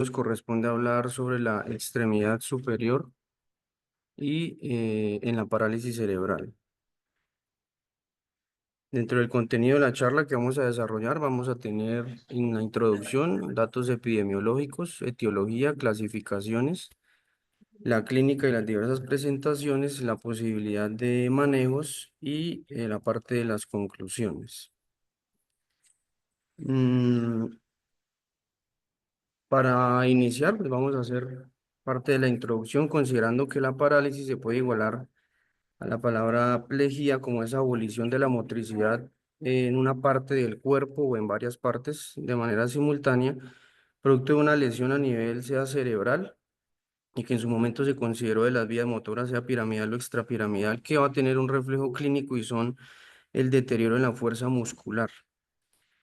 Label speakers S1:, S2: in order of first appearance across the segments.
S1: Nos corresponde hablar sobre la extremidad superior y en la parálisis cerebral. Dentro del contenido de la charla que vamos a desarrollar, vamos a tener en la introducción datos epidemiológicos, etiología, clasificaciones, la clínica y las diversas presentaciones, la posibilidad de manejos y la parte de las conclusiones. Mm, para iniciar, pues vamos a hacer parte de la introducción, considerando que la parálisis se puede igualar a la palabra plejía como esa abolición de la motricidad en una parte del cuerpo o en varias partes de manera simultánea, producto de una lesión a nivel sea cerebral y que en su momento se consideró de las vías motoras, sea piramidal o extrapiramidal, que va a tener un reflejo clínico y son el deterioro en la fuerza muscular.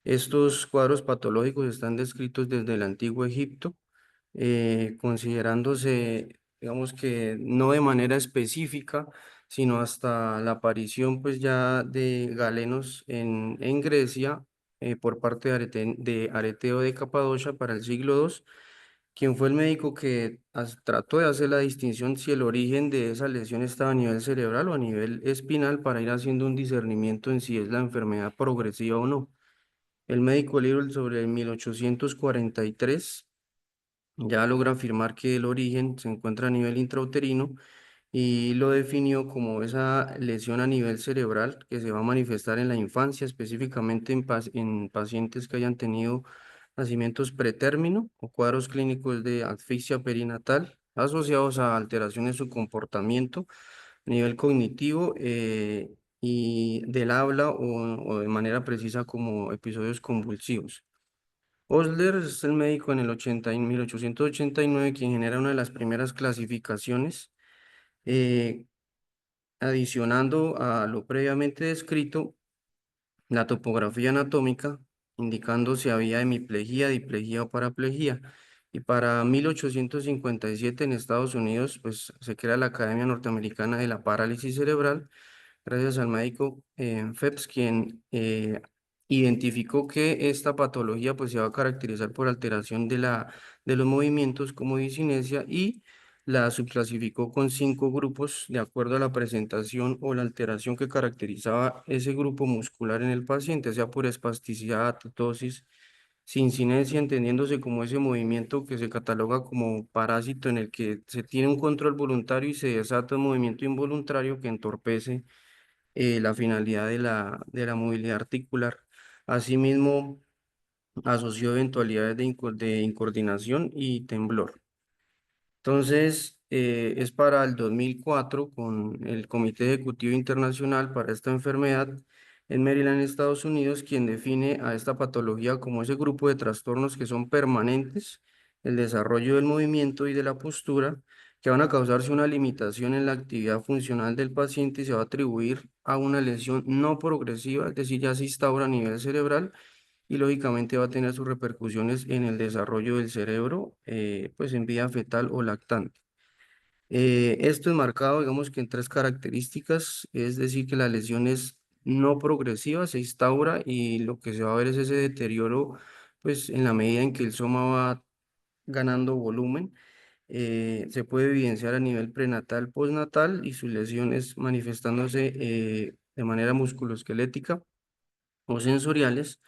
S1: Estos cuadros patológicos están descritos desde el antiguo Egipto, considerándose, digamos que no de manera específica, sino hasta la aparición pues ya de galenos en Grecia por parte de Areteo de Capadocia para el siglo II, quien fue el médico que trató de hacer la distinción si el origen de esa lesión estaba a nivel cerebral o a nivel espinal para ir haciendo un discernimiento en si es la enfermedad progresiva o no. El médico Little sobre el 1843 ya logra afirmar que el origen se encuentra a nivel intrauterino y lo definió como esa lesión a nivel cerebral que se va a manifestar en la infancia, específicamente en pacientes que hayan tenido nacimientos pretérmino o cuadros clínicos de asfixia perinatal asociados a alteraciones de su comportamiento a nivel cognitivo y del habla o de manera precisa como episodios convulsivos. Osler es el médico en el 1889 quien genera una de las primeras clasificaciones, eh, adicionando a lo previamente descrito la topografía anatómica, indicando si había hemiplegia, diplegia o paraplegia. Y para 1857 en Estados Unidos, pues se crea la Academia Norteamericana de la Parálisis Cerebral, gracias al médico Phelps, quien identificó que esta patología pues se va a caracterizar por alteración de los movimientos como disinesia y la subclasificó con 5 grupos de acuerdo a la presentación o la alteración que caracterizaba ese grupo muscular en el paciente, sea por espasticidad, atotosis, sincinesia, entendiéndose como ese movimiento que se cataloga como parásito en el que se tiene un control voluntario y se desata un movimiento involuntario que entorpece la finalidad de la movilidad articular. Asimismo, asoció eventualidades de incoordinación y temblor. Entonces, es para el 2004 con el Comité Ejecutivo Internacional para esta enfermedad en Maryland, Estados Unidos, quien define a esta patología como ese grupo de trastornos que son permanentes, el desarrollo del movimiento y de la postura, que van a causarse una limitación en la actividad funcional del paciente y se va a atribuir a una lesión no progresiva, es decir, ya se instaura a nivel cerebral y lógicamente va a tener sus repercusiones en el desarrollo del cerebro, pues en vía fetal o lactante. Esto es marcado, digamos que en 3 características, es decir, que la lesión es no progresiva, se instaura y lo que se va a ver es ese deterioro, pues en la medida en que el soma va ganando volumen. Se puede evidenciar a nivel prenatal, postnatal y sus lesiones manifestándose de manera musculoesquelética o sensoriales,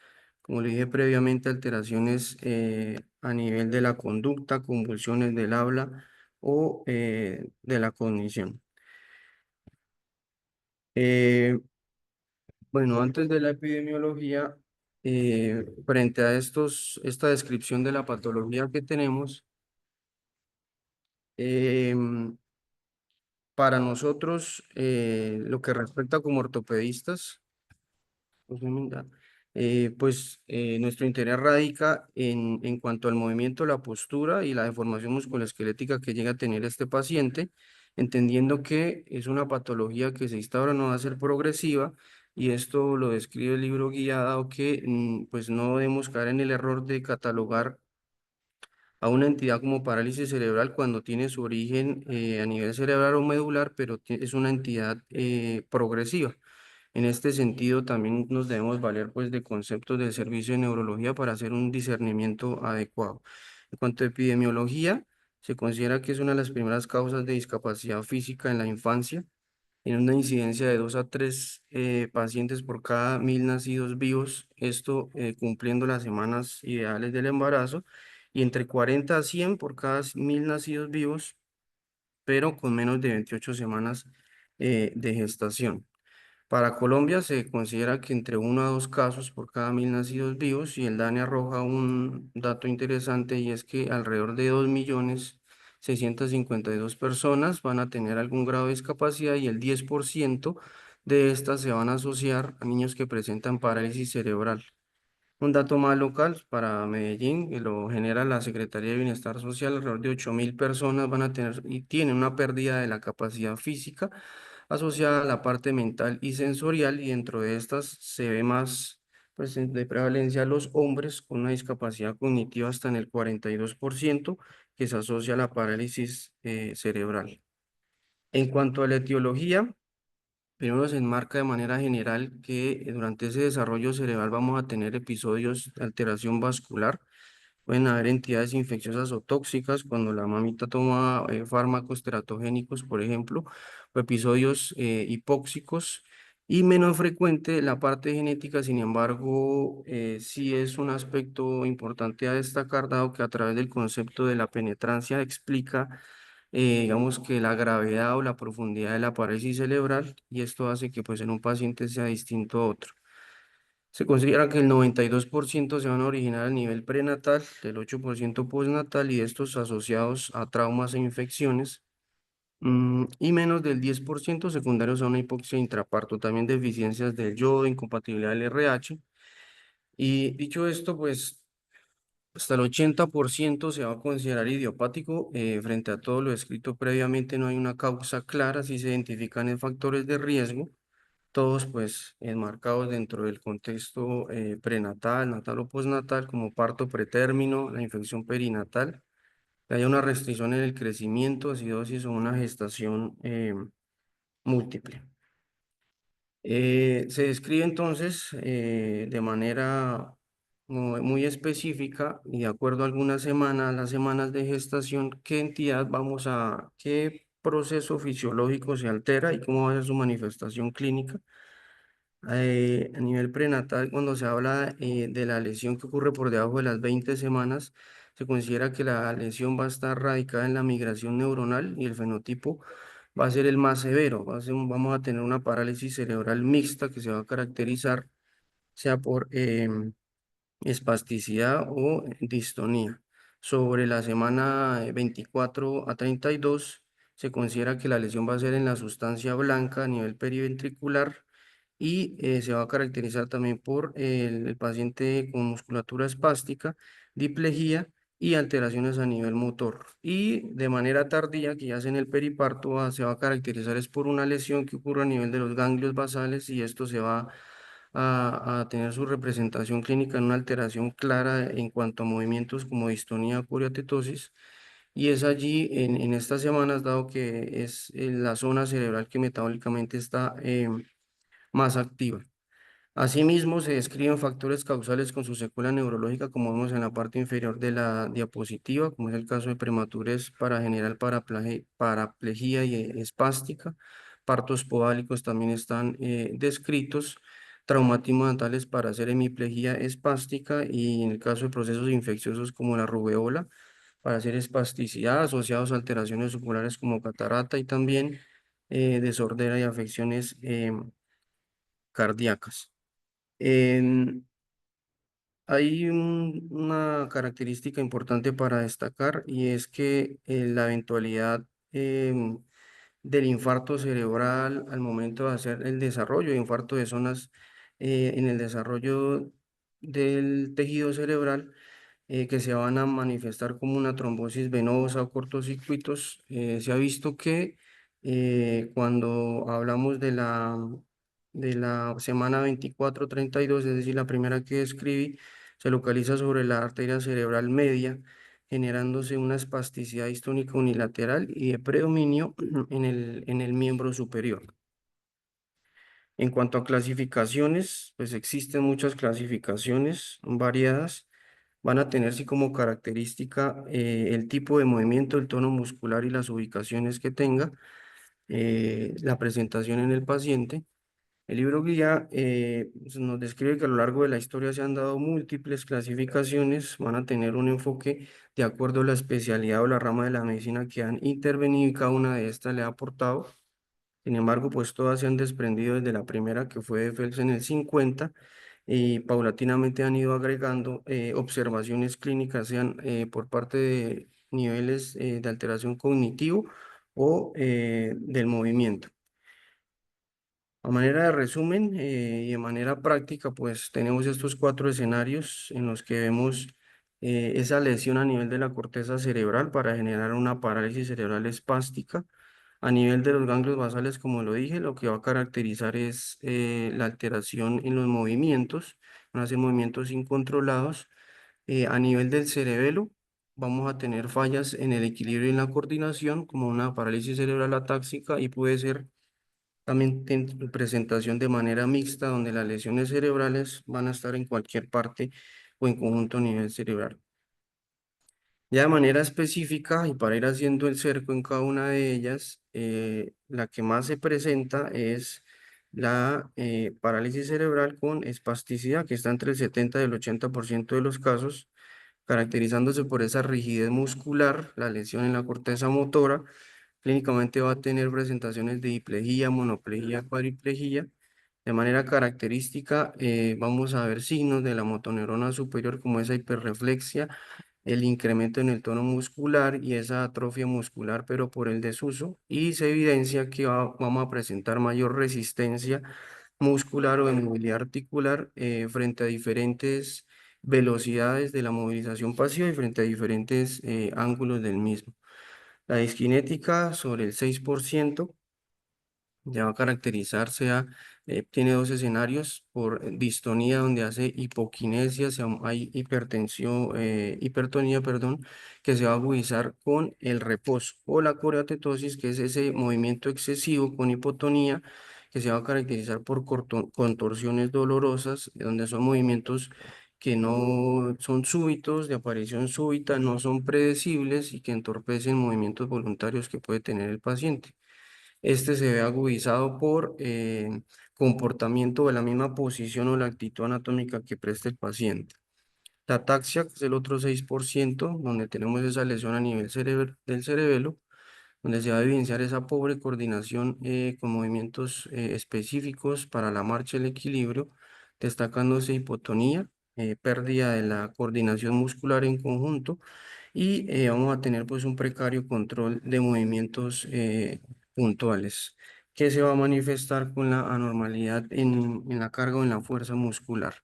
S1: como le dije previamente, alteraciones a nivel de la conducta, convulsiones del habla o de la cognición. Eh, bueno, antes de la epidemiología, frente a esta descripción de la patología que tenemos, em, para nosotros, lo que respecta como ortopedistas, pues, nuestro interés radica en cuanto al movimiento, la postura y la deformación musculoesquelética que llega a tener este paciente, entendiendo que es una patología que se instaura, no va a ser progresiva, y esto lo describe el libro guía, dado que pues no debemos caer en el error de catalogar a una entidad como parálisis cerebral cuando tiene su origen a nivel cerebral o medular, pero es una entidad progresiva. En este sentido, también nos debemos valer pues de conceptos del servicio de neurología para hacer un discernimiento adecuado. En cuanto a epidemiología, se considera que es una de las primeras causas de discapacidad física en la infancia, en una incidencia de 2 a 3 pacientes por cada 1.000 nacidos vivos, esto cumpliendo las semanas ideales del embarazo, y entre 40 a 100 por cada 1.000 nacidos vivos, pero con menos de 28 semanas de gestación. Para Colombia se considera que entre 1 a 2 casos por cada 1.000 nacidos vivos, y el DANE arroja un dato interesante, y es que alrededor de 2.652.000 personas van a tener algún grado de discapacidad, y el 10% de estas se van a asociar a niños que presentan parálisis cerebral. Un dato más local para Medellín, que lo genera la Secretaría de Bienestar Social: alrededor de 8.000 personas van a tener y tienen una pérdida de la capacidad física asociada a la parte mental y sensorial, y dentro de estas se ve más pues, de prevalencia a los hombres con una discapacidad cognitiva hasta en el 42%, que se asocia a la parálisis cerebral. En cuanto a la etiología, primero se enmarca de manera general que durante ese desarrollo cerebral vamos a tener episodios de alteración vascular. Pueden haber entidades infecciosas o tóxicas cuando la mamita toma fármacos teratogénicos, por ejemplo, o episodios hipóxicos. Y menos frecuente la parte genética. Sin embargo, sí es un aspecto importante a destacar, dado que a través del concepto de la penetrancia explica, digamos, que la gravedad o la profundidad de la parálisis cerebral, y esto hace que pues en un paciente sea distinto a otro. Se considera que el 92% se van a originar a nivel prenatal, el 8% postnatal, y estos asociados a traumas e infecciones, y menos del 10% secundarios a una hipoxia intraparto, también deficiencias del yodo, incompatibilidad del RH. Y dicho esto, pues hasta el 80% se va a considerar idiopático. Frente a todo lo descrito previamente, no hay una causa clara, si se identifican factores de riesgo, todos pues enmarcados dentro del contexto prenatal, natal o postnatal, como parto pretérmino, la infección perinatal, que haya una restricción en el crecimiento, acidosis o una gestación múltiple. Se describe entonces de manera muy específica, y de acuerdo a algunas semanas, las semanas de gestación, qué proceso fisiológico se altera y cómo va a ser su manifestación clínica. A nivel prenatal, cuando se habla de la lesión que ocurre por debajo de las 20 semanas, se considera que la lesión va a estar radicada en la migración neuronal, y el fenotipo va a ser el más severo. Vamos a tener una parálisis cerebral mixta que se va a caracterizar sea por espasticidad o distonía. Sobre la semana 24 a 32 se considera que la lesión va a ser en la sustancia blanca a nivel periventricular, y se va a caracterizar también por el paciente con musculatura espástica, diplejía y alteraciones a nivel motor. Y de manera tardía, que ya es en el periparto, se va a caracterizar es por una lesión que ocurre a nivel de los ganglios basales, y esto se va a tener su representación clínica en una alteración clara en cuanto a movimientos como distonía o coriatetosis. Y es allí, en estas semanas, dado que es la zona cerebral que metabólicamente está más activa. Asimismo, se describen factores causales con su secuela neurológica, como vemos en la parte inferior de la diapositiva, como es el caso de prematurez para general paraplegia y espástica. Partos podálicos también están descritos. Traumatismos dentales para hacer hemiplegia espástica, y en el caso de procesos infecciosos como la rubeola, para hacer espasticidad asociados a alteraciones oculares como catarata, y también desordera y afecciones cardíacas. En- Hay una característica importante para destacar, y es que la eventualidad del infarto cerebral al momento de hacer el desarrollo de infarto de zonas en el desarrollo del tejido cerebral, que se van a manifestar como una trombosis venosa o cortocircuitos. Se ha visto que cuando hablamos de la semana 24-32, es decir, la primera que describí, se localiza sobre la arteria cerebral media, generándose una espasticidad histónica unilateral y de predominio en el miembro superior. En cuanto a clasificaciones, pues existen muchas clasificaciones variadas. van a tener sí como característica el tipo de movimiento, el tono muscular y las ubicaciones que tenga, la presentación en el paciente. El libro guía pues, nos describe que a lo largo de la historia se han dado múltiples clasificaciones, van a tener un enfoque de acuerdo a la especialidad o la rama de la medicina que han intervenido y cada una de estas le ha aportado. Sin embargo, pues todas se han desprendido desde la primera que fue de Phelps en el 50 y paulatinamente han ido agregando observaciones clínicas, sean por parte de niveles de alteración cognitivo o del movimiento. A manera de resumen y de manera práctica, pues tenemos estos cuatro escenarios en los que vemos esa lesión a nivel de la corteza cerebral para generar una parálisis cerebral espástica. A nivel de los ganglios basales, como lo dije, lo que va a caracterizar es la alteración en los movimientos, van a ser movimientos incontrolados. A nivel del cerebelo, vamos a tener fallas en el equilibrio y en la coordinación, como una parálisis cerebral atáxica, y puede ser también presentación de manera mixta, donde las lesiones cerebrales van a estar en cualquier parte o en conjunto a nivel cerebral. Ya de manera específica, y para ir haciendo el cerco en cada una de ellas, la que más se presenta es la parálisis cerebral con espasticidad, que está entre el 70 y el 80% de los casos, caracterizándose por esa rigidez muscular, la lesión en la corteza motora. Clínicamente va a tener presentaciones de diplegia, monoplegia, cuadriplegia. De manera característica, vamos a ver signos de la motoneurona superior como esa hiperreflexia, el incremento en el tono muscular y esa atrofia muscular, pero por el desuso, y se evidencia que vamos a presentar mayor resistencia muscular o de movilidad articular frente a diferentes velocidades de la movilización pasiva y frente a diferentes ángulos del mismo. La disquinética sobre el 6% ya va a caracterizarse tiene dos escenarios por distonía donde hace hipoquinesia, hay hipertensión, hipertonía, perdón, que se va a agudizar con el reposo o la coreatetosis, que es ese movimiento excesivo con hipotonía que se va a caracterizar por contorsiones dolorosas, donde son movimientos que no son súbitos, de aparición súbita, no son predecibles y que entorpecen movimientos voluntarios que puede tener el paciente. Este se ve agudizado por comportamiento de la misma posición o la actitud anatómica que presta el paciente. La ataxia, que es el otro 6%, donde tenemos esa lesión a nivel del cerebelo, donde se va a evidenciar esa pobre coordinación con movimientos específicos para la marcha y el equilibrio, destacándose hipotonía, pérdida de la coordinación muscular en conjunto y vamos a tener pues un precario control de movimientos puntuales que se va a manifestar con la anormalidad en la carga o en la fuerza muscular.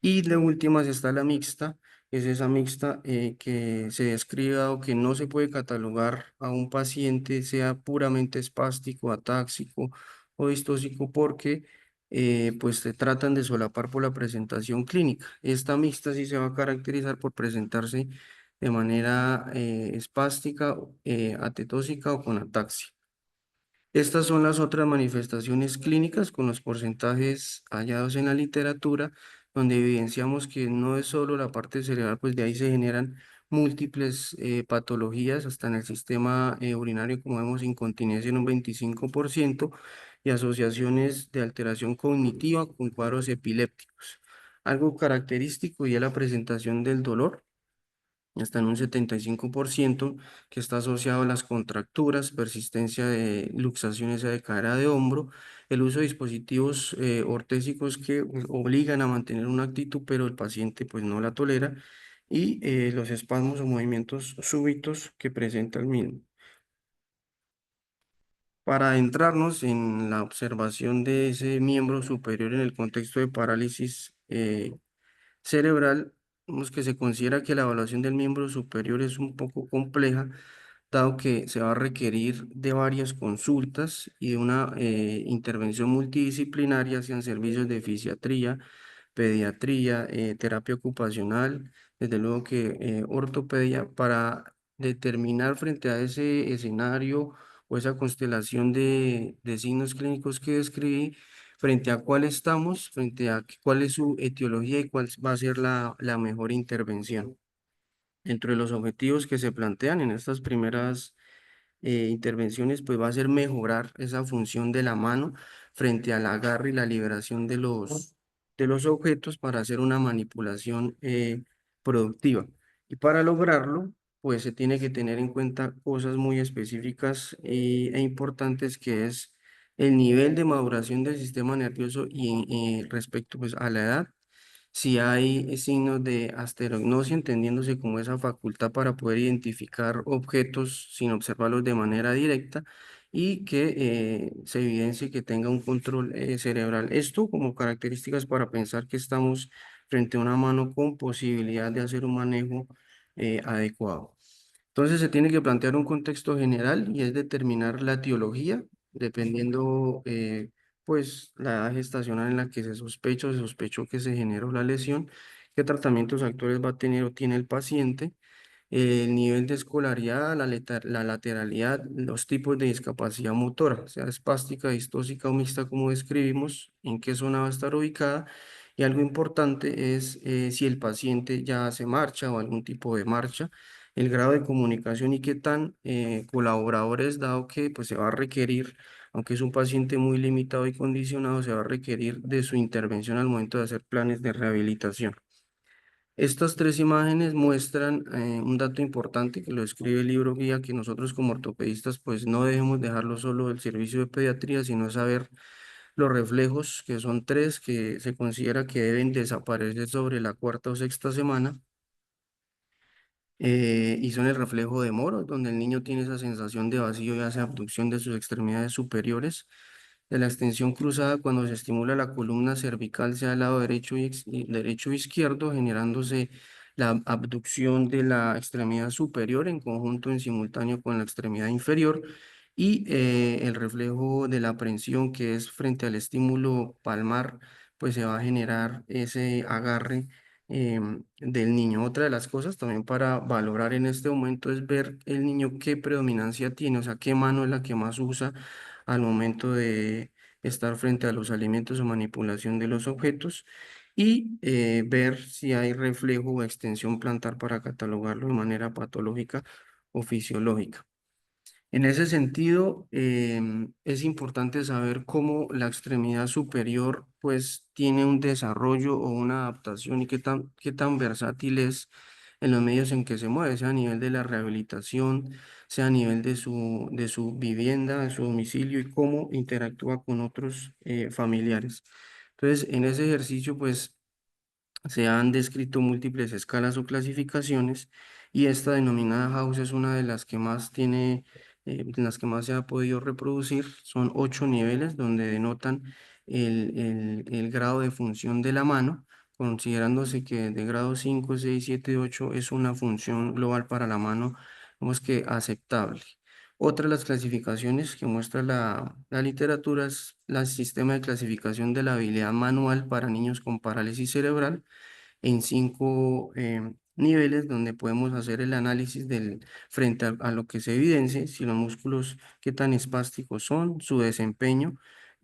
S1: Y de últimas está la mixta, que es esa mixta que se describe o que no se puede catalogar a un paciente, sea puramente espástico, atáxico o distóxico, porque pues se tratan de solapar por la presentación clínica. Esta mixta sí se va a caracterizar por presentarse de manera espástica, atetósica o con ataxia. Estas son las otras manifestaciones clínicas con los porcentajes hallados en la literatura, donde evidenciamos que no es solo la parte cerebral, pues de ahí se generan múltiples patologías, hasta en el sistema urinario, como vemos, incontinencia en un 25% y asociaciones de alteración cognitiva con cuadros epilépticos. Algo característico y es la presentación del dolor está en un 75%, que está asociado a las contracturas, persistencia de luxaciones de cadera de hombro, el uso de dispositivos ortésicos que obligan a mantener una actitud, pero el paciente pues no la tolera, y los espasmos o movimientos súbitos que presenta el mismo. Para adentrarnos en la observación de ese miembro superior en el contexto de parálisis cerebral, vemos que se considera que la evaluación del miembro superior es un poco compleja, dado que se va a requerir de varias consultas y de una intervención multidisciplinaria hacia servicios de fisiatría, pediatría, terapia ocupacional, desde luego que ortopedia, para determinar frente a ese escenario o esa constelación de signos clínicos que describí, frente a cuál estamos, frente a cuál es su etiología y cuál va a ser la mejor intervención. Dentro de los objetivos que se plantean en estas primeras intervenciones, pues va a ser mejorar esa función de la mano frente al agarre y la liberación de los objetos para hacer una manipulación productiva. Y para lograrlo, pues se tiene que tener en cuenta cosas muy específicas e importantes, que es el nivel de maduración del sistema nervioso y respecto pues a la edad, si hay signos de asterognosia, entendiéndose como esa facultad para poder identificar objetos sin observarlos de manera directa, y que se evidencie que tenga un control cerebral. Esto como características para pensar que estamos frente a una mano con posibilidad de hacer un manejo adecuado. Entonces se tiene que plantear un contexto general y es determinar la etiología, dependiendo pues la edad gestacional en la que se sospecha o se sospechó que se generó la lesión, qué tratamientos actuales va a tener o tiene el paciente, el nivel de escolaridad, la lateralidad, los tipos de discapacidad motora, sea espástica, distóxica o mixta, como describimos, en qué zona va a estar ubicada. Y algo importante es si el paciente ya hace marcha o algún tipo de marcha, el grado de comunicación y qué tan colaborador es, dado que pues, se va a requerir, aunque es un paciente muy limitado y condicionado, se va a requerir de su intervención al momento de hacer planes de rehabilitación. Estas tres imágenes muestran un dato importante que lo escribe el libro guía, que nosotros como ortopedistas pues no debemos dejarlo solo del servicio de pediatría, sino saber los reflejos, que son tres, que se considera que deben desaparecer sobre la cuarta o sexta semana, y son el reflejo de Moro, donde el niño tiene esa sensación de vacío y hace abducción de sus extremidades superiores, de la extensión cruzada cuando se estimula la columna cervical, sea del lado derecho derecho o izquierdo, generándose la abducción de la extremidad superior en conjunto en simultáneo con la extremidad inferior, y el reflejo de la prensión, que es frente al estímulo palmar, pues se va a generar ese agarre del niño. Otra de las cosas también para valorar en este momento es ver el niño qué predominancia tiene, o sea, qué mano es la que más usa al momento de estar frente a los alimentos o manipulación de los objetos, y ver si hay reflejo o extensión plantar para catalogarlo de manera patológica o fisiológica. En ese sentido, es importante saber cómo la extremidad superior pues tiene un desarrollo o una adaptación y qué tan versátil es en los medios en que se mueve, sea a nivel de la rehabilitación, sea a nivel de su vivienda, de su domicilio, y cómo interactúa con otros familiares. Entonces, en ese ejercicio pues se han descrito múltiples escalas o clasificaciones, y esta denominada House es una de las que más tiene, de las que más se ha podido reproducir. Son 8 niveles donde denotan el grado de función de la mano, considerándose que de grado 5, 6, 7, 8 es una función global para la mano, digamos que aceptable. Otra de las clasificaciones que muestra la literatura es el sistema de clasificación de la habilidad manual para niños con parálisis cerebral, en 5 niveles, donde podemos hacer el análisis frente a lo que se evidencia, si los músculos, qué tan espásticos son, su desempeño,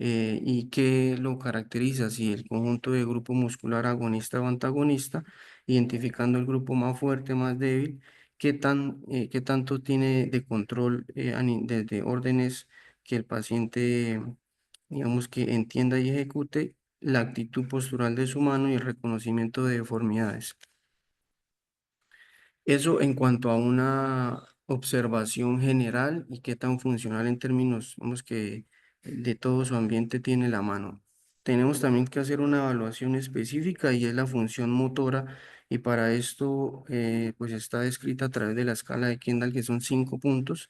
S1: y qué lo caracteriza, si el conjunto de grupo muscular agonista o antagonista, identificando el grupo más fuerte, más débil, qué tanto tiene de control desde órdenes que el paciente, digamos, que entienda y ejecute, la actitud postural de su mano y el reconocimiento de deformidades. Eso en cuanto a una observación general y qué tan funcional en términos, vamos, que de todo su ambiente tiene la mano. Tenemos también que hacer una evaluación específica, y es la función motora, y para esto pues está descrita a través de la escala de Kendall, que son 5 puntos,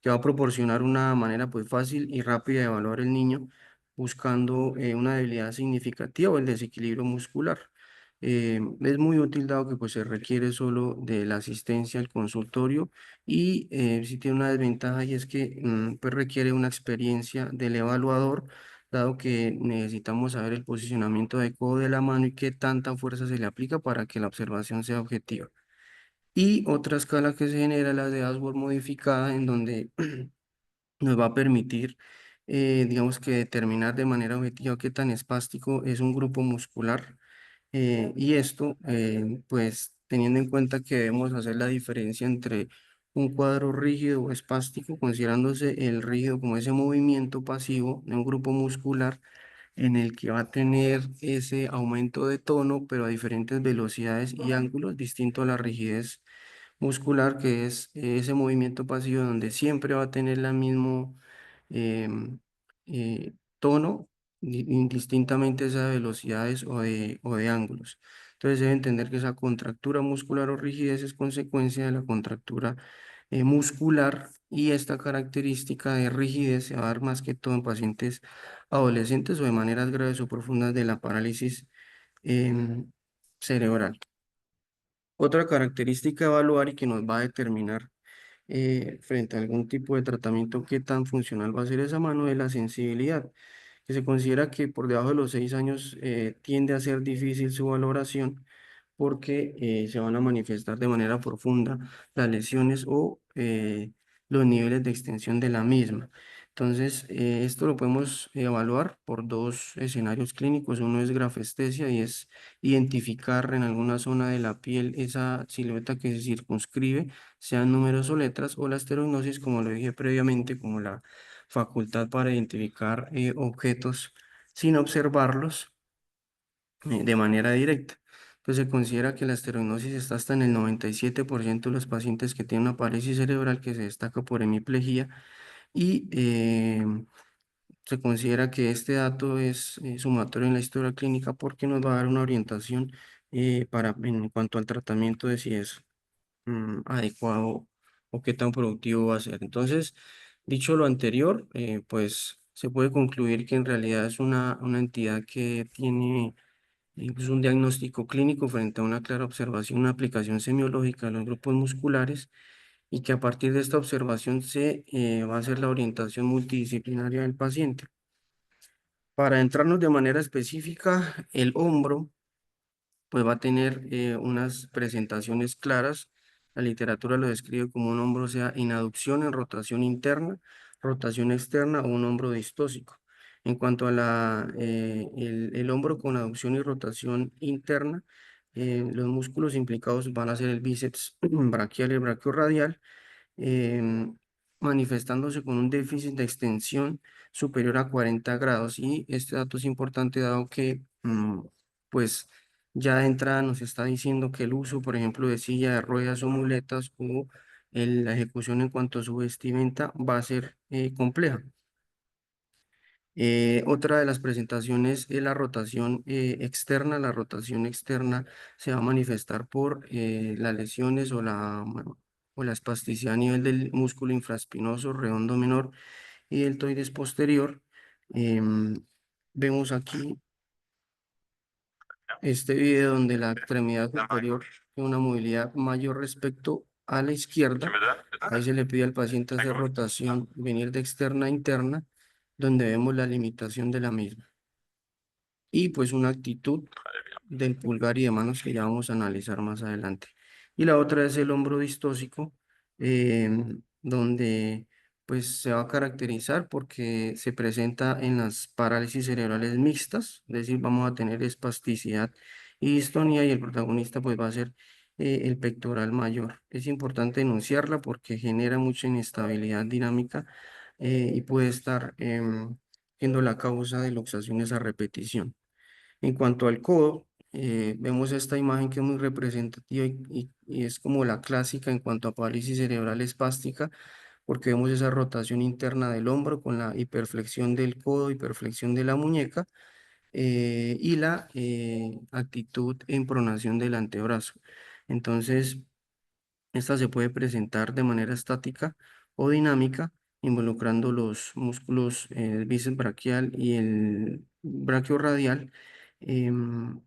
S1: que va a proporcionar una manera pues fácil y rápida de evaluar el niño, buscando una debilidad significativa o el desequilibrio muscular. Es muy útil, dado que pues se requiere solo de la asistencia al consultorio, y sí tiene una desventaja, y es que pues requiere una experiencia del evaluador, dado que necesitamos saber el posicionamiento adecuado de la mano y qué tanta fuerza se le aplica para que la observación sea objetiva. Y otra escala que se genera, la de Ashworth modificada, en donde nos va a permitir digamos que determinar de manera objetiva qué tan espástico es un grupo muscular. Y esto, pues teniendo en cuenta que debemos hacer la diferencia entre un cuadro rígido o espástico, considerándose el rígido como ese movimiento pasivo de un grupo muscular en el que va a tener ese aumento de tono, pero a diferentes velocidades y ángulos, distinto a la rigidez muscular, que es ese movimiento pasivo donde siempre va a tener la mismo tono, indistintamente sea de velocidades o de ángulos. Entonces debe entender que esa contractura muscular o rigidez es consecuencia de la contractura muscular, y esta característica de rigidez se va a dar más que todo en pacientes adolescentes o de maneras graves o profundas de la parálisis em, cerebral. Otra característica a evaluar y que nos va a determinar frente a algún tipo de tratamiento qué tan funcional va a ser esa mano es la sensibilidad, que se considera que por debajo de los 6 años tiende a ser difícil su valoración porque se van a manifestar de manera profunda las lesiones o los niveles de extensión de la misma. Entonces, esto lo podemos evaluar por dos escenarios clínicos. Uno es grafestesia y es identificar en alguna zona de la piel esa silueta que se circunscribe, sean números o letras, o la estereognosis, como lo dije previamente, como la facultad para identificar objetos sin observarlos de manera directa. Entonces se considera que la esteroignosis está hasta en el 97% de los pacientes que tienen una parálisis cerebral que se destaca por hemiplegia, y se considera que este dato es sumatorio en la historia clínica porque nos va a dar una orientación en cuanto al tratamiento de si es adecuado o qué tan productivo va a ser. Entonces, dicho lo anterior, pues se puede concluir que en realidad es una entidad que tiene incluso un diagnóstico clínico frente a una clara observación, una aplicación semiológica de los grupos musculares, y que a partir de esta observación se va a hacer la orientación multidisciplinaria del paciente. Para entrarnos de manera específica, el hombro pues va a tener unas presentaciones claras. La literatura lo describe como un hombro, sea en aducción, en rotación interna, rotación externa o un hombro distósico. En cuanto a el hombro con aducción y rotación interna, los músculos implicados van a ser el bíceps braquial y el brachiorradial, em, manifestándose con un déficit de extensión superior a 40 grados. Y este dato es importante dado que, pues, ya de entrada nos está diciendo que el uso, por ejemplo, de silla de ruedas o muletas o la ejecución en cuanto a su vestimenta va a ser compleja. Otra de las presentaciones es la rotación externa. La rotación externa se va a manifestar por las lesiones bueno, o la espasticidad a nivel del músculo infraespinoso, redondo menor y deltoides posterior. Em, Vemos aquí este video donde la extremidad superior tiene una movilidad mayor respecto a la izquierda. Ahí se le pide al paciente hacer rotación, venir de externa a interna, donde vemos la limitación de la misma. Y pues una actitud del pulgar y de manos que ya vamos a analizar más adelante. Y la otra es el hombro distósico, donde pues se va a caracterizar porque se presenta en las parálisis cerebrales mixtas, es decir, vamos a tener espasticidad y distonía, y el protagonista pues va a ser el pectoral mayor. Es importante denunciarla porque genera mucha inestabilidad dinámica y puede estar siendo la causa de luxaciones a repetición. En cuanto al codo, vemos esta imagen que es muy representativa y es como la clásica en cuanto a parálisis cerebral espástica, porque vemos esa rotación interna del hombro con la hiperflexión del codo, hiperflexión de la muñeca, y la actitud en pronación del antebrazo. Entonces, esta se puede presentar de manera estática o dinámica, involucrando los músculos del bíceps braquial y el brachiorradial. em,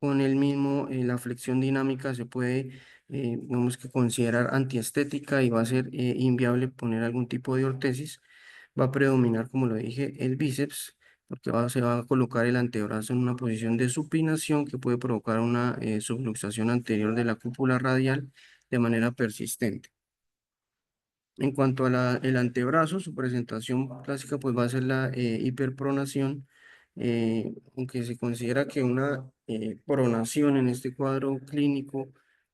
S1: con el mismo, la flexión dinámica se puede, digamos que considerar antiestética, y va a ser inviable poner algún tipo de ortesis. Va a predominar, como lo dije, el bíceps, porque se va a colocar el antebrazo en una posición de supinación que puede provocar una subluxación anterior de la cúpula radial de manera persistente. En cuanto a el antebrazo, su presentación clásica pues va a ser la hiperpronación, aunque se considera que una pronación en este cuadro clínico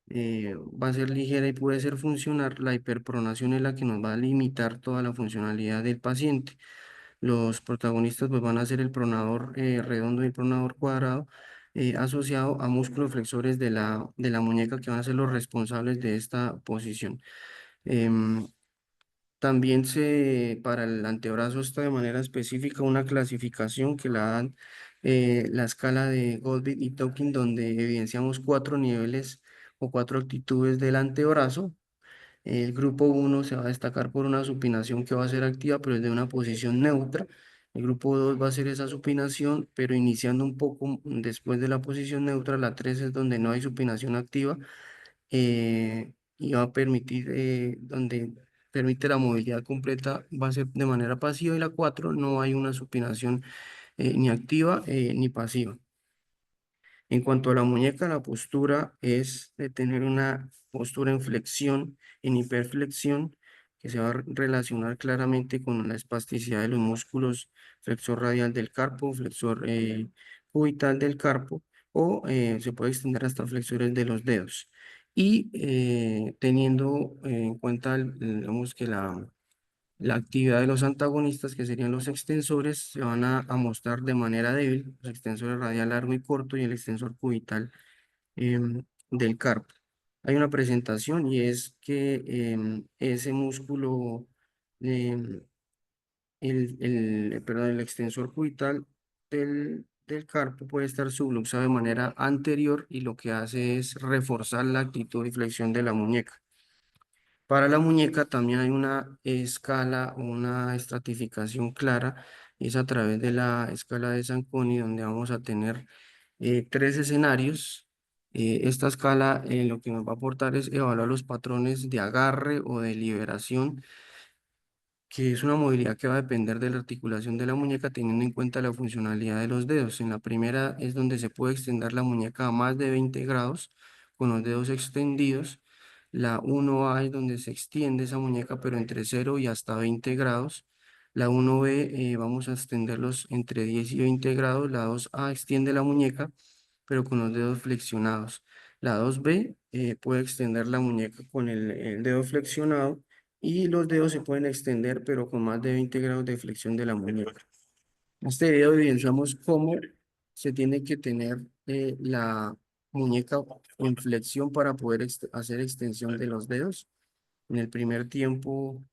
S1: va a ser ligera y puede ser funcional. La hiperpronación es la que nos va a limitar toda la funcionalidad del paciente. Los protagonistas pues van a ser el pronador redondo y el pronador cuadrado, asociado a músculos flexores de la muñeca, que van a ser los responsables de esta posición. Em, También para el antebrazo está de manera específica una clasificación que la dan la escala de Goldberg y Tolkien, donde evidenciamos cuatro niveles o cuatro actitudes del antebrazo. El grupo uno se va a destacar por una supinación que va a ser activa, pero es de una posición neutra. El grupo 2 va a ser esa supinación, pero iniciando un poco después de la posición neutra. La 3 es donde no hay supinación activa, y va a permitir, donde permite la movilidad completa, va a ser de manera pasiva, y la 4 no hay una supinación ni activa ni pasiva. En cuanto a la muñeca, la postura es de tener una postura en flexión, en hiperflexión, que se va a relacionar claramente con la espasticidad de los músculos flexor radial del carpo, flexor cubital del carpo, o se puede extender hasta flexores de los dedos. Y teniendo en cuenta, digamos que la actividad de los antagonistas, que serían los extensores, se van a mostrar de manera débil, los extensores radial largo y corto y el extensor cubital del carpo. Hay una presentación y es que ese músculo, em, perdón, el extensor cubital del carpo puede estar subluxado de manera anterior, y lo que hace es reforzar la actitud y flexión de la muñeca. Para la muñeca también hay una escala, una estratificación clara, y es a través de la escala de Zanconi, donde vamos a tener tres escenarios. Esta escala lo que nos va a aportar es evaluar los patrones de agarre o de liberación, que es una movilidad que va a depender de la articulación de la muñeca, teniendo en cuenta la funcionalidad de los dedos. En la primera es donde se puede extender la muñeca a más de 20 grados con los dedos extendidos. La 1A es donde se extiende esa muñeca, pero entre 0 y hasta 20 grados. La 1B vamos a extenderlos entre 10 y 20 grados. La 2A extiende la muñeca, pero con los dedos flexionados. La 2B puede extender la muñeca con el dedo flexionado, y los dedos se pueden extender, pero con más de 20 grados de flexión de la muñeca. En este video evidenciamos cómo se tiene que tener la muñeca en flexión para poder hacer extensión de los dedos. En el primer tiempo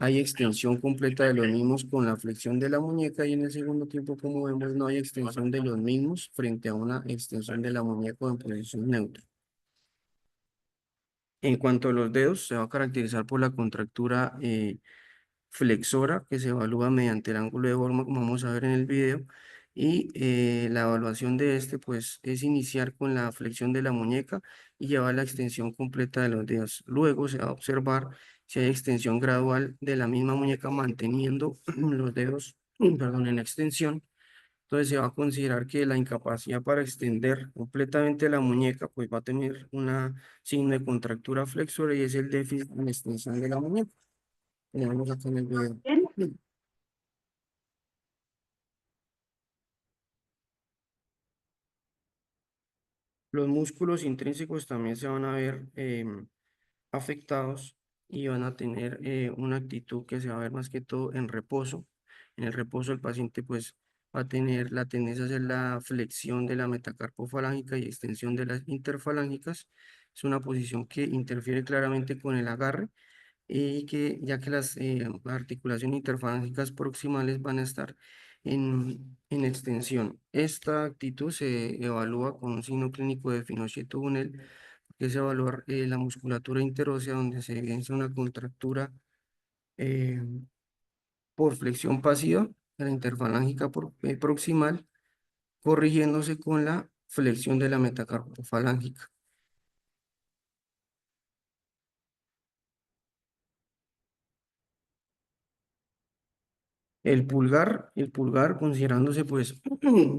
S1: hay extensión completa de los mismos con la flexión de la muñeca, y en el segundo tiempo, como vemos, no hay extensión de los mismos frente a una extensión de la muñeca en posición neutra. En cuanto a los dedos, se va a caracterizar por la contractura flexora, que se evalúa mediante el ángulo de forma, como vamos a ver en el video, y la evaluación de este pues es iniciar con la flexión de la muñeca y llevar la extensión completa de los dedos. Luego se va a observar si hay extensión gradual de la misma muñeca, manteniendo los dedos, perdón, en extensión. Entonces se va a considerar que la incapacidad para extender completamente la muñeca pues va a tener una signo de contractura flexora, y es el déficit en extensión de la muñeca. Tenemos acá en el video. Los músculos intrínsecos también se van a ver afectados, y van a tener una actitud que se va a ver más que todo en reposo. En el reposo el paciente pues va a tener la tendencia a hacer la flexión de la metacarpofalángica y extensión de las interfalángicas. Es una posición que interfiere claramente con el agarre, y que ya que las articulaciones interfalángicas proximales van a estar en extensión. Esta actitud se evalúa con un signo clínico de Finochet-Bunel, que es evaluar la musculatura interósea, donde se evidencia una contractura eh, por flexión pasiva de la interfalángica proximal, corrigiéndose con la flexión de la metacarpofalángica. El pulgar considerándose pues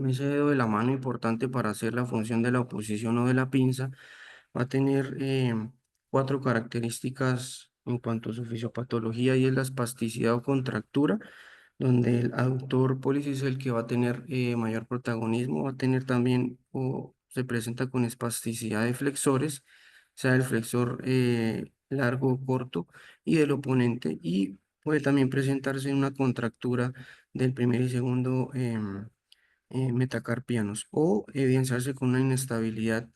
S1: ese dedo de la mano importante para hacer la función de la oposición o de la pinza, va a tener cuatro características en cuanto a su fisiopatología y es la espasticidad o contractura, donde el aductor pólicis es el que va a tener mayor protagonismo, va a tener también o se presenta con espasticidad de flexores, sea el flexor largo o corto y del oponente, y puede también presentarse una contractura del primer y segundo metacarpianos o evidenciarse con una inestabilidad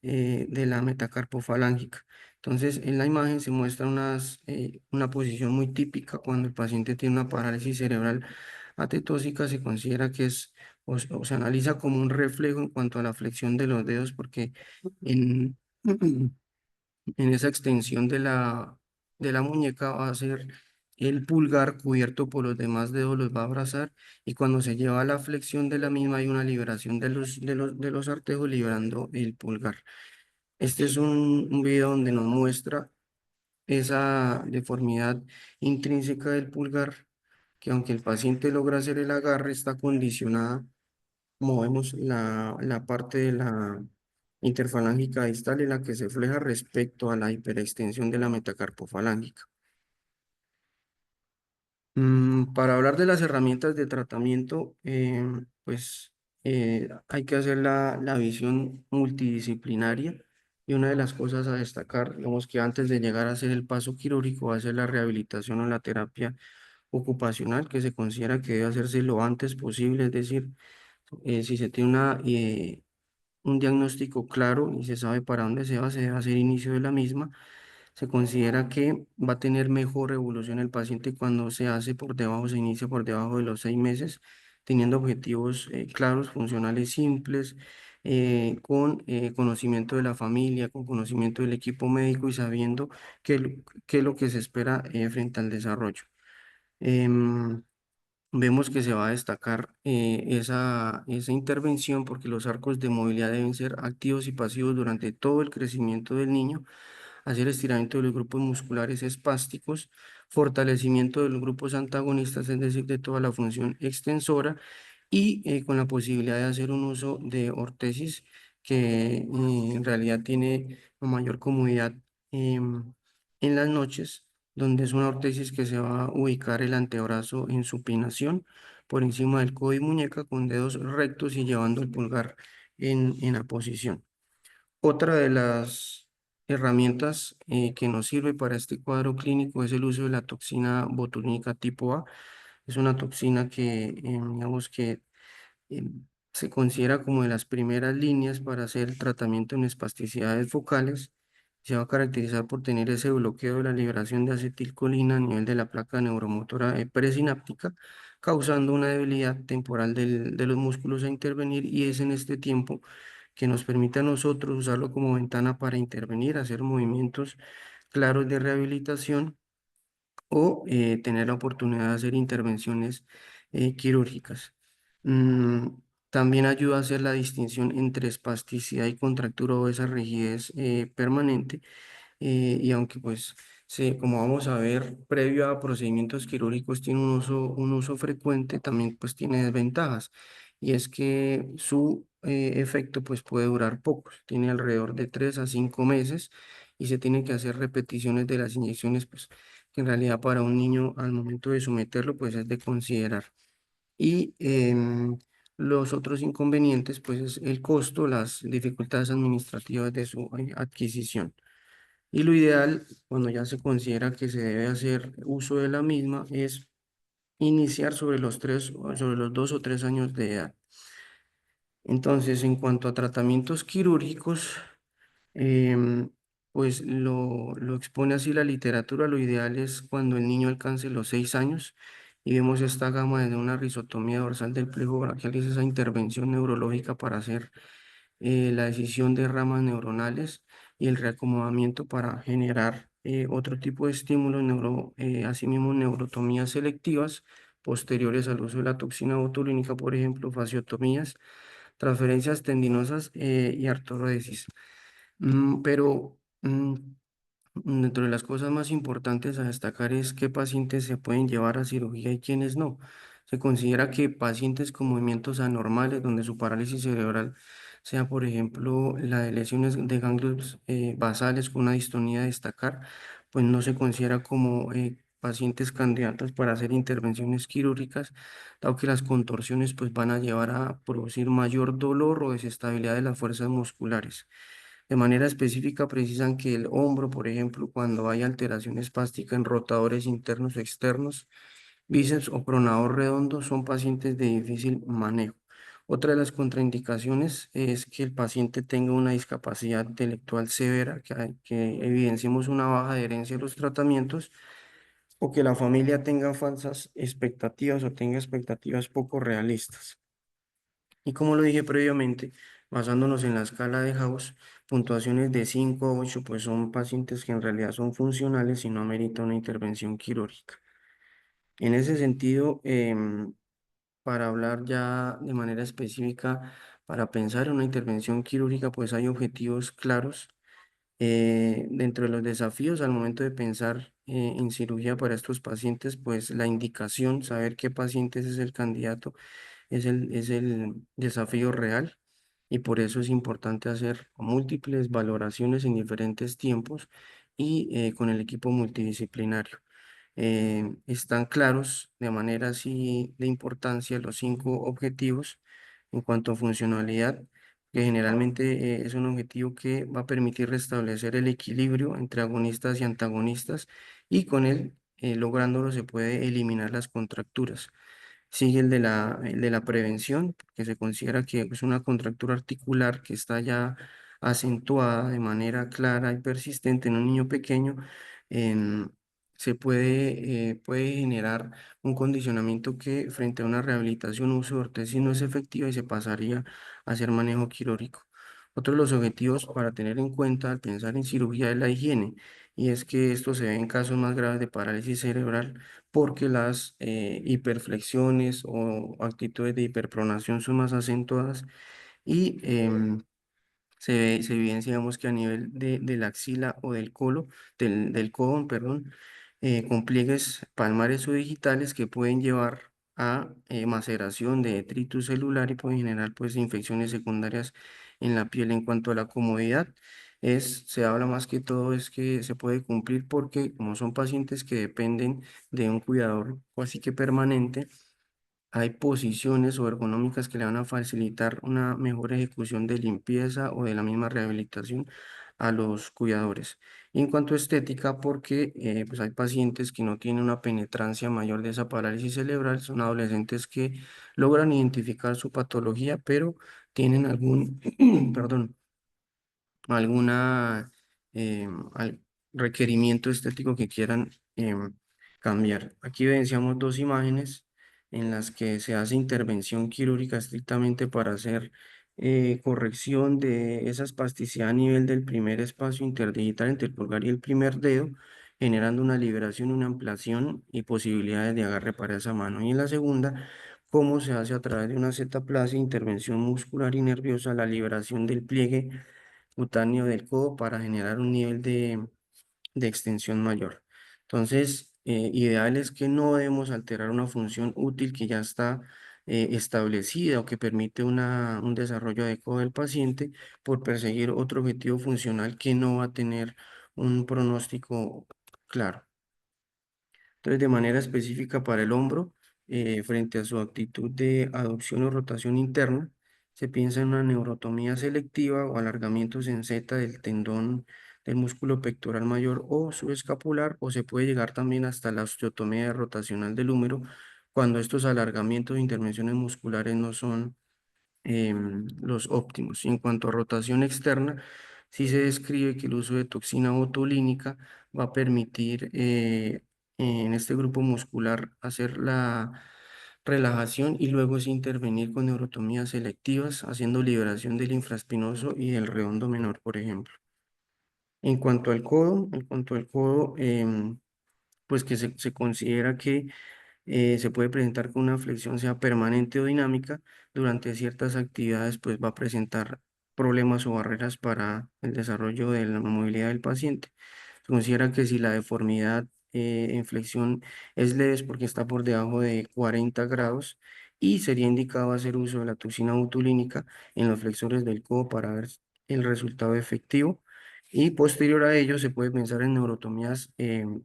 S1: de la metacarpofalángica. Entonces, en la imagen se muestra una posición muy típica cuando el paciente tiene una parálisis cerebral atetósica, se considera que es o se analiza como un reflejo en cuanto a la flexión de los dedos, porque en, en esa extensión de la muñeca va a ser el pulgar cubierto por los demás dedos, los va a abrazar y cuando se lleva a la flexión de la misma hay una liberación de los artejos liberando el pulgar. Este es un video donde nos muestra esa deformidad intrínseca del pulgar, que aunque el paciente logra hacer el agarre, está condicionada. Movemos la parte de la interfalángica distal en la que se fleja respecto a la hiperextensión de la metacarpofalángica. Para hablar de las herramientas de tratamiento, pues hay que hacer la visión multidisciplinaria y una de las cosas a destacar, digamos que antes de llegar a hacer el paso quirúrgico, va a ser la rehabilitación o la terapia ocupacional, que se considera que debe hacerse lo antes posible, es decir, si se tiene un diagnóstico claro y se sabe para dónde se debe hacer inicio de la misma. Se considera que va a tener mejor evolución el paciente cuando se hace por debajo, se inicia por debajo de los 6 meses, teniendo objetivos claros, funcionales, simples, con conocimiento de la familia, con conocimiento del equipo médico y sabiendo qué es lo que se espera frente al desarrollo. Em, Vemos que se va a destacar esa intervención porque los arcos de movilidad deben ser activos y pasivos durante todo el crecimiento del niño, hacer estiramiento de los grupos musculares espásticos, fortalecimiento de los grupos antagonistas, es decir, de toda la función extensora, y con la posibilidad de hacer un uso de ortesis que en realidad tiene mayor comodidad en las noches, donde es una ortesis que se va a ubicar el antebrazo en supinación por encima del codo y muñeca con dedos rectos y llevando el pulgar en la posición. Otra de las herramientas que nos sirve para este cuadro clínico es el uso de la toxina botulínica tipo A. Es una toxina que, digamos que eh, se considera como de las primeras líneas para hacer el tratamiento en espasticidades focales. Se va a caracterizar por tener ese bloqueo de la liberación de acetilcolina a nivel de la placa neuromotora presináptica, causando una debilidad temporal de los músculos a intervenir, y es en este tiempo que nos permite a nosotros usarlo como ventana para intervenir, hacer movimientos claros de rehabilitación o tener la oportunidad de hacer intervenciones quirúrgicas. Mm, También ayuda a hacer la distinción entre espasticidad y contractura o esa rigidez permanente, y aunque pues como vamos a ver, previo a procedimientos quirúrgicos tiene un uso frecuente, también pues tiene desventajas, y es que su efecto pues puede durar poco, tiene alrededor de 3 a 5 meses y se tienen que hacer repeticiones de las inyecciones, pues que en realidad para un niño al momento de someterlo pues es de considerar. Y los otros inconvenientes pues es el costo, las dificultades administrativas de su adquisición. Y lo ideal, cuando ya se considera que se debe hacer uso de la misma, es iniciar sobre los 2 o 3 años de edad. Entonces, en cuanto a tratamientos quirúrgicos, em, pues lo expone así la literatura. Lo ideal es cuando el niño alcance los 6 años y vemos esta gama de una risotomía dorsal del pliejo braquial, que es esa intervención neurológica para hacer la decisión de ramas neuronales y el reacomodamiento para generar otro tipo de estímulos, asimismo neurotomías selectivas posteriores al uso de la toxina botulínica, por ejemplo, fasciotomías, transferencias tendinosas y artrodesis. Pero dentro de las cosas más importantes a destacar es qué pacientes se pueden llevar a cirugía y quiénes no. Se considera que pacientes con movimientos anormales, donde su parálisis cerebral sea, por ejemplo, la de lesiones de ganglios basales con una distonía a destacar, pues no se considera como pacientes candidatos para hacer intervenciones quirúrgicas, dado que las contorsiones pues van a llevar a producir mayor dolor o desestabilidad de las fuerzas musculares. De manera específica, precisan que el hombro, por ejemplo, cuando hay alteración espástica en rotadores internos o externos, bíceps o pronador redondo, son pacientes de difícil manejo. Otra de las contraindicaciones es que el paciente tenga una discapacidad intelectual severa, que evidenciemos una baja adherencia a los tratamientos o que la familia tenga falsas expectativas o tenga expectativas poco realistas. Y como lo dije previamente, basándonos en la escala de House, puntuaciones de 5 a 8 pues son pacientes que en realidad son funcionales y no ameritan una intervención quirúrgica. En ese sentido, para hablar ya de manera específica, para pensar en una intervención quirúrgica, pues hay objetivos claros. Dentro de los desafíos al momento de pensar en cirugía para estos pacientes, pues la indicación, saber qué pacientes es el candidato es el desafío real y por eso es importante hacer múltiples valoraciones en diferentes tiempos y con el equipo multidisciplinario. Están claros de manera así de importancia los 5 objetivos en cuanto a funcionalidad, que generalmente es un objetivo que va a permitir restablecer el equilibrio entre agonistas y antagonistas y con él, lográndolo, se puede eliminar las contracturas. Sigue el de la prevención, que se considera que es una contractura articular que está ya acentuada de manera clara y persistente en un niño pequeño. em, puede generar un condicionamiento que frente a una rehabilitación o uso de ortesis no es efectiva y se pasaría a hacer manejo quirúrgico. Otro de los objetivos para tener en cuenta al pensar en cirugía es la higiene, y es que esto se ve en casos más graves de parálisis cerebral porque las hiperflexiones o actitudes de hiperpronación son más acentuadas y se evidencia, digamos, que a nivel de la axila o del del codo, perdón, con pliegues palmares o digitales que pueden llevar a maceración de detritus celular y pueden generar pues infecciones secundarias en la piel. En cuanto a la comodidad, se habla más que todo es que se puede cumplir porque como son pacientes que dependen de un cuidador casi que permanente, hay posiciones o ergonómicas que le van a facilitar una mejor ejecución de limpieza o de la misma rehabilitación a los cuidadores. Y en cuanto a estética, porque pues hay pacientes que no tienen una penetrancia mayor de esa parálisis cerebral, son adolescentes que logran identificar su patología, pero tienen algún, perdón, alguna requerimiento estético que quieran cambiar. Aquí evidenciamos 2 imágenes en las que se hace intervención quirúrgica estrictamente para hacer corrección de esa espasticidad a nivel del primer espacio interdigital entre el pulgar y el primer dedo, generando una liberación, una ampliación y posibilidades de agarre para esa mano. Y en la segunda, cómo se hace a través de una zetaplasia, intervención muscular y nerviosa, la liberación del pliegue cutáneo del codo para generar un nivel de extensión mayor. Entonces, ideal es que no debemos alterar una función útil que ya está establecida o que permite un desarrollo adecuado del paciente por perseguir otro objetivo funcional que no va a tener un pronóstico claro. Entonces, de manera específica para el hombro, frente a su actitud de aducción o rotación interna, se piensa en una neurotomía selectiva o alargamientos en Z del tendón del músculo pectoral mayor o subescapular, o se puede llegar también hasta la osteotomía rotacional del húmero cuando estos alargamientos e intervenciones musculares no son los óptimos. Y en cuanto a rotación externa, sí se describe que el uso de toxina botulínica va a permitir en este grupo muscular hacer la relajación y luego es intervenir con neurotomías selectivas, haciendo liberación del infraespinoso y del redondo menor, por ejemplo. En cuanto al codo, pues que se considera que se puede presentar con una flexión, sea permanente o dinámica, durante ciertas actividades, pues va a presentar problemas o barreras para el desarrollo de la movilidad del paciente. Se considera que si la deformidad en flexión es leve es porque está por debajo de 40 grados y sería indicado hacer uso de la toxina botulínica en los flexores del codo para ver el resultado efectivo. Y posterior a ello se puede pensar en neurotomías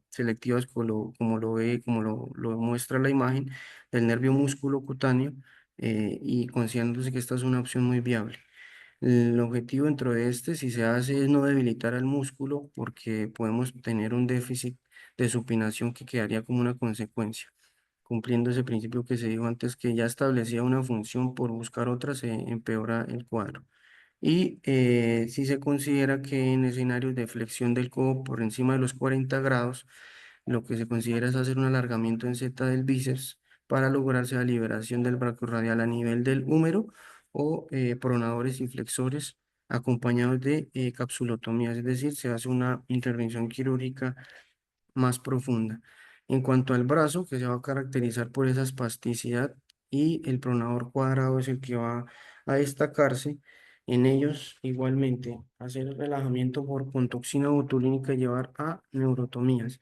S1: selectivas como lo muestra la imagen del nervio músculo cutáneo y considerándose que esta es una opción muy viable. El objetivo dentro de este, si se hace, es no debilitar al músculo porque podemos tener un déficit de supinación que quedaría como una consecuencia, cumpliendo ese principio que se dijo antes, que ya establecía una función por buscar otra, se empeora el cuadro. Y si se considera que en escenarios de flexión del codo por encima de los 40 grados, lo que se considera es hacer un alargamiento en Z del bíceps para lograrse la liberación del brachiorradial a nivel del húmero o pronadores y flexores acompañados de capsulotomía, es decir, se hace una intervención quirúrgica más profunda. En cuanto al brazo, que se va a caracterizar por esa espasticidad y el pronador cuadrado es el que va a destacarse. En ellos, igualmente, hacer el relajamiento por contoxina botulínica y llevar a neurotomías.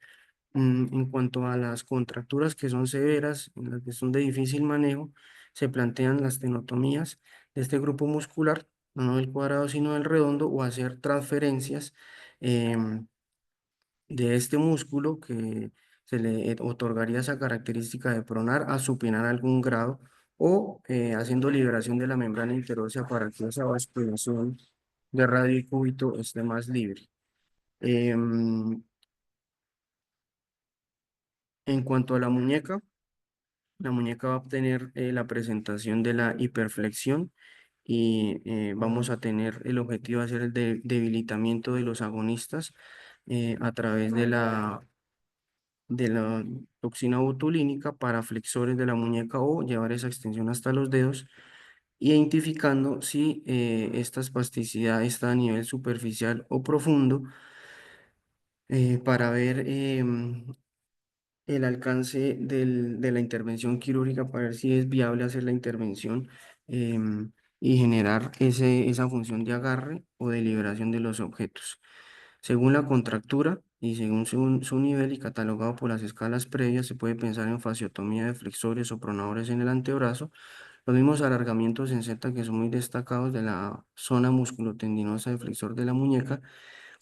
S1: En cuanto a las contracturas que son severas, en las que son de difícil manejo, se plantean las tenotomías de este grupo muscular, no del cuadrado, sino del redondo, o hacer transferencias em, de este músculo que se le otorgaría esa característica de pronar a supinar a algún grado o haciendo liberación de la membrana interósea para que esa vasculación de radio y cúbito esté más libre. Em, en cuanto a la muñeca va a obtener la presentación de la hiperflexión y vamos a tener el objetivo de hacer el debilitamiento de los agonistas a través de la toxina botulínica para flexores de la muñeca o llevar esa extensión hasta los dedos, identificando si esta espasticidad está a nivel superficial o profundo para ver el alcance de la intervención quirúrgica, para ver si es viable hacer la intervención y generar esa función de agarre o de liberación de los objetos. Según la contractura y según su nivel y catalogado por las escalas previas, se puede pensar en fasciotomía de flexores o pronadores en el antebrazo, los mismos alargamientos en Z que son muy destacados de la zona musculotendinosa del flexor de la muñeca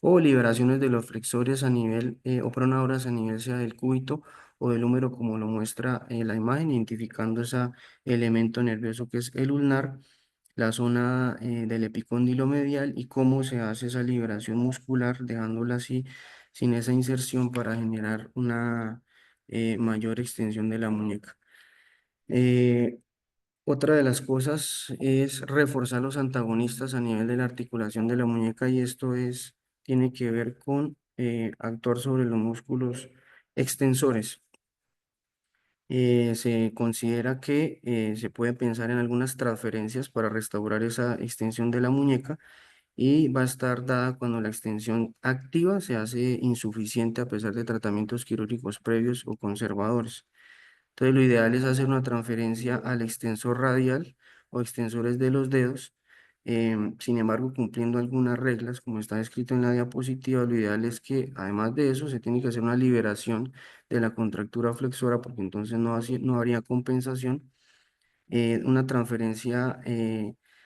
S1: o liberaciones de los flexores a nivel o pronadoras a nivel sea del cúbito o del húmero como lo muestra la imagen, identificando ese elemento nervioso que es el ulnar, la zona del epicóndilo medial y cómo se hace esa liberación muscular, dejándola así sin esa inserción para generar una mayor extensión de la muñeca. Eh, Otra de las cosas es reforzar los antagonistas a nivel de la articulación de la muñeca y esto tiene que ver con actuar sobre los músculos extensores. Se considera que se puede pensar en algunas transferencias para restaurar esa extensión de la muñeca y va a estar dada cuando la extensión activa se hace insuficiente a pesar de tratamientos quirúrgicos previos o conservadores. Entonces, lo ideal es hacer una transferencia al extensor radial o extensores de los dedos. Sin embargo, cumpliendo algunas reglas, como está escrito en la diapositiva, lo ideal es que, además de eso, se tiene que hacer una liberación de la contractura flexora, porque entonces no habría compensación una transferencia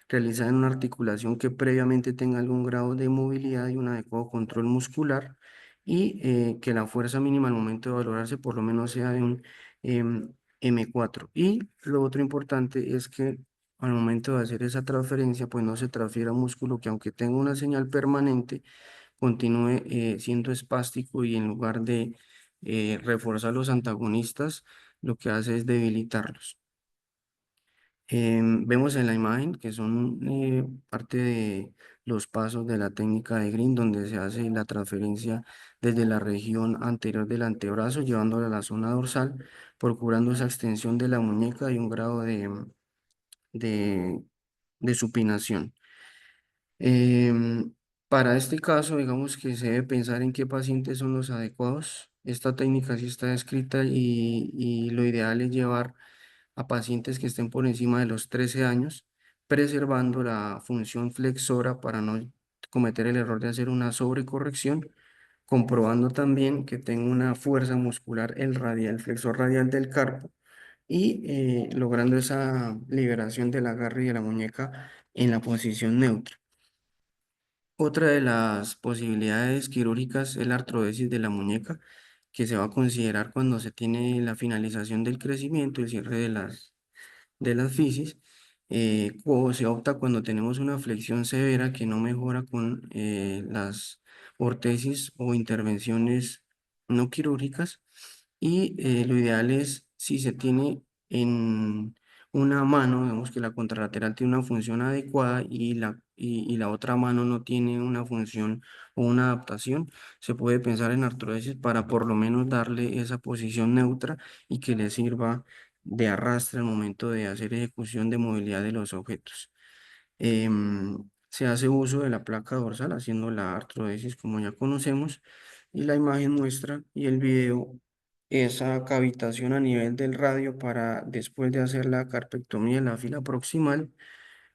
S1: realizada en una articulación que previamente tenga algún grado de movilidad y un adecuado control muscular y que la fuerza mínima al momento de valorarse por lo menos sea de un M4. Y lo otro importante es que al momento de hacer esa transferencia, pues no se transfiera músculo que aunque tenga una señal permanente, continúe siendo espástico y en lugar de reforzar los antagonistas, lo que hace es debilitarlos. Vemos en la imagen que son parte de los pasos de la técnica de Green, donde se hace la transferencia desde la región anterior del antebrazo, llevándola a la zona dorsal, procurando esa extensión de la muñeca y un grado de, de supinación. Em, para este caso, digamos que se debe pensar en qué pacientes son los adecuados. Esta técnica sí está escrita y lo ideal es llevar a pacientes que estén por encima de los 13 años, preservando la función flexora para no cometer el error de hacer una sobrecorrección, comprobando también que tenga una fuerza muscular el flexor radial del carpo y logrando esa liberación del agarre y de la muñeca en la posición neutra. Otra de las posibilidades quirúrgicas es la artrodesis de la muñeca, que se va a considerar cuando se tiene la finalización del crecimiento y el cierre de las fisis, o se opta cuando tenemos una flexión severa que no mejora con las ortesis o intervenciones no quirúrgicas. Y lo ideal es si se tiene en una mano, vemos que la contralateral tiene una función adecuada y la otra mano no tiene una función o una adaptación, se puede pensar en artrodesis para por lo menos darle esa posición neutra y que le sirva de arrastre al momento de hacer ejecución de movilidad de los objetos. Se hace uso de la placa dorsal haciendo la artrodesis como ya conocemos y la imagen muestra y el video esa cavitación a nivel del radio para después de hacer la carpectomía de la fila proximal,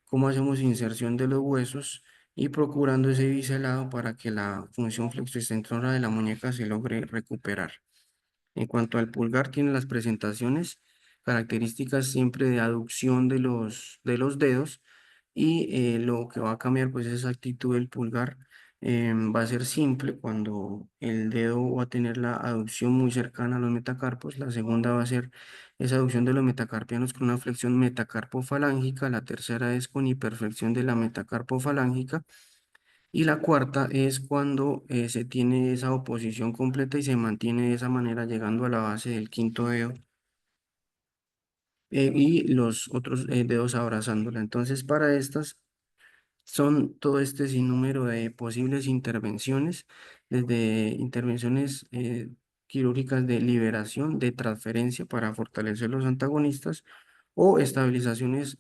S1: cómo hacemos inserción de los huesos y procurando ese biselado para que la función flexoextensora de la muñeca se logre recuperar. En cuanto al pulgar, tiene las presentaciones características siempre de aducción de los dedos y lo que va a cambiar pues esa actitud del pulgar va a ser simple cuando el dedo va a tener la aducción muy cercana a los metacarpos, la segunda va a ser esa aducción de los metacarpianos con una flexión metacarpofalángica, la tercera es con hiperflexión de la metacarpofalángica y la cuarta es cuando se tiene esa oposición completa y se mantiene de esa manera llegando a la base del quinto dedo y los otros dedos abrazándola. Entonces, para estas son todo este sinnúmero de posibles intervenciones, desde intervenciones quirúrgicas de liberación, de transferencia para fortalecer los antagonistas o estabilizaciones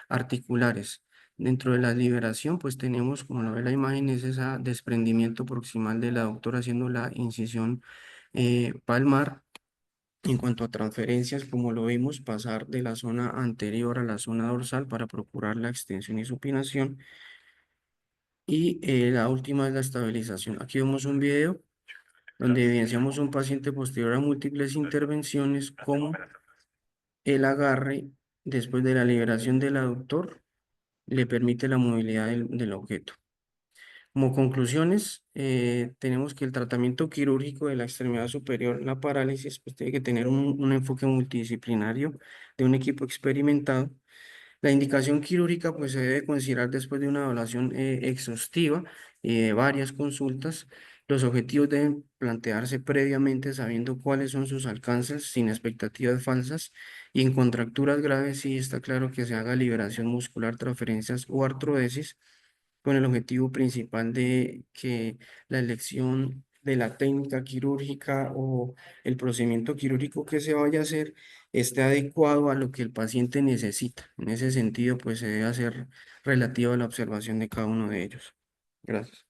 S1: articulares. Dentro de la liberación, pues tenemos, como lo ve la imagen, es ese desprendimiento proximal de la doctora haciendo la incisión palmar. En cuanto a transferencias, como lo vimos, pasar de la zona anterior a la zona dorsal para procurar la extensión y supinación. Y la última es la estabilización. Aquí vemos un video donde evidenciamos un paciente posterior a múltiples intervenciones como el agarre después de la liberación del aductor le permite la movilidad del objeto. Como conclusiones, tenemos que el tratamiento quirúrgico de la extremidad superior, la parálisis, pues tiene que tener un enfoque multidisciplinario de un equipo experimentado. La indicación quirúrgica pues se debe considerar después de una evaluación exhaustiva y de varias consultas. Los objetivos deben plantearse previamente sabiendo cuáles son sus alcances sin expectativas falsas y en contracturas graves sí está claro que se haga liberación muscular, transferencias o artrodesis con el objetivo principal de que la elección de la técnica quirúrgica o el procedimiento quirúrgico que se vaya a hacer esté adecuado a lo que el paciente necesita. En ese sentido, pues se debe hacer relativo a la observación de cada uno de ellos. Gracias.